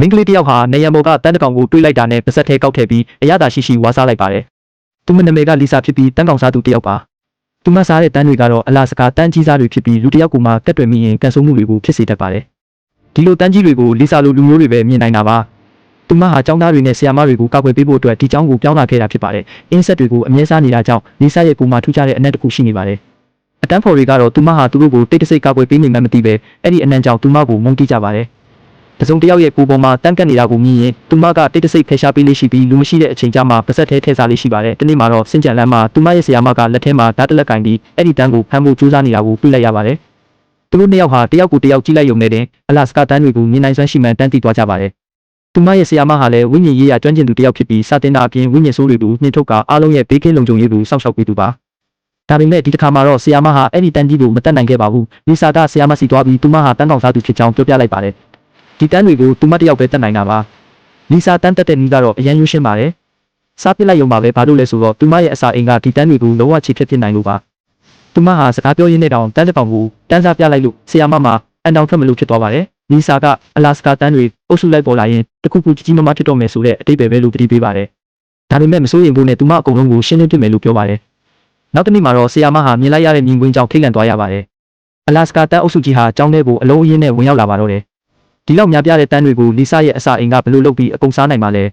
မင်းကလေးတယောက်ဟာနေရံပေါ်ကတန်းတကောင်ကိုတွေးလိုက်တာနဲ့ပါဇက်ထဲကောက်ထည့်ပြီးအရသာရှိရှိဝါစားလိုက်ပါတယ်။သူမနာမည်ကလီဆာဖြစ်ပြီးတန်းကောင်စားသူတယောက်ပါ။သူမစားတဲ့တန်းတွေကတော့အလားစကားတန်းကြီးစားတွေဖြစ်ပြီးလူတယောက်ကိုမှကတ်တွယ်မိရင်ကန်ဆိုးမှုတွေကိုဖြစ်စေတတ်ပါတယ်။ဒီလိုတန်းကြီးတွေကိုလီဆာလိုလူမျိုးတွေပဲမြင်နိုင်တာပါ။သူမဟာចောင်းသားတွေနဲ့ဆရာမတွေကိုကောက်ွယ်ပေးဖို့အတွက်ဒီចောင်းကိုပြောင်းလာခဲ့တာဖြစ်ပါတယ်။အင်းဆက်တွေကိုအမြဲစားနေတာကြောင့်လီဆာရဲ့ကိုယ်မှာထူးခြားတဲ့အနက်တစ်ခုရှိနေပါတယ်။အတန်းဖော်တွေကတော့သူမဟာသူတို့ကိုတိတ်တဆိတ်ကောက်ွယ်ပေးနေမှမသိပဲအဲ့ဒီအနံကြောင့်သူမကိုမုန်းတိကြပါတယ်။တစုံတယောက်ရဲ့ကိုယ်ပေါ်မှာတန်းကတ်နေတာကိုမြင်ရင်သူမကတိတ်တဆိတ်ဖယ်ရှားပေးလေးရှိပြီးလူမရှိတဲ့အချိန်ကျမှပါဇက်ထဲထည့်စားလေးရှိပါတယ်။ဒီနေ့မှာတော့စင်ကြံလမ်းမှာသူမရဲ့ဆရာမကလက်ထဲမှာဓာတ်တလက်ကင်ပြီးအဲ့ဒီတန်းကိုဖမ်းဖို့ကြိုးစားနေတာကိုတွေ့လိုက်ရပါတယ်။သူတို့နှစ်ယောက်ဟာတယောက်ကိုတယောက်ကြည့်လိုက်ရုံနဲ့တင်အလားစကားတန်းတွေကိုမြင်နိုင်စွမ်းရှိမှန်တန်းသိသွားကြပါတယ်။သူမရဲ့ဆရာမဟာလည်းဝိညာဉ်ရေးရာကျွမ်းကျင်သူတယောက်ဖြစ်ပြီးစာတင်တာအပြင်ဝိညာဉ်ဆိုးတွေကိုနှင်ထုတ်ကအားလုံးရဲ့ဘေးကင်းလုံခြုံရေးကိုစောင့်ရှောက်ပေးသူပါ။ဒါပေမဲ့ဒီတစ်ခါမှာတော့ဆရာမဟာအဲ့ဒီတန်းကြီးကိုမတက်နိုင်ခဲ့ပါဘူး။လီဆာကဆရာမစီသွားပြီးသူမဟာတန်းကောင်စားသူဖြစ်ကြောင်းပြောပြလိုက်ပါတယ်။ဒီတန်းတွေကိုသူမတယောက်ပဲတက်နိုင်တာပါ။လီဆာတန်းတက်တဲ့နည်းကတော့အရန်ရွှေ့ရှင်းပါတယ်။စားပစ်လိုက်ရုံပါပဲဘာလို့လဲဆိုတော့သူမရဲ့အစာအိမ်ကဒီတန်းတွေကိုလုံးဝချေဖြစ်နိုင်လို့ပါ။သူမဟာစကားပြောရင်းနဲ့တောင်တန်းတစ်ကောင်ကိုတန်းစားပြလိုက်လို့ဆရာမမှာအန်တောင်ထွက်မလို့ဖြစ်သွားပါတယ်။လီဆာကအလာစကာတန်းတွေအုပ်စုလိုက်ပေါ်လာရင်တခုခုကြီးကြီးမားမားဖြစ်တော့မယ်ဆိုတဲ့အတိတ်ပဲလို့တတိပေးပါတယ်။ဒါပေမဲ့မစိုးရင်ဘူးနဲ့သူမအကုန်လုံးကိုရှင်းလင်းပြမယ်လို့ပြောပါတယ်။နောက်တစ်နေ့မှာတော့ဆရာမဟာမြင်လိုက်ရတဲ့မြင်ကွင်းကြောင့်ထိတ်လန့်သွားရပါတယ်။အလာစကာတန်းအုပ်စုကြီးဟာကျောင်းထဲကိုအလုံးအရင်းနဲ့ဝင်ရောက်လာပါတော့တယ်။ဒီလောက်များပြတဲ့တန်းတွေကိုလီဆာရဲ့အစာအိမ်ကဘယ်လိုလုပ်ပြီးအကုန်စားနိုင်မှာလဲ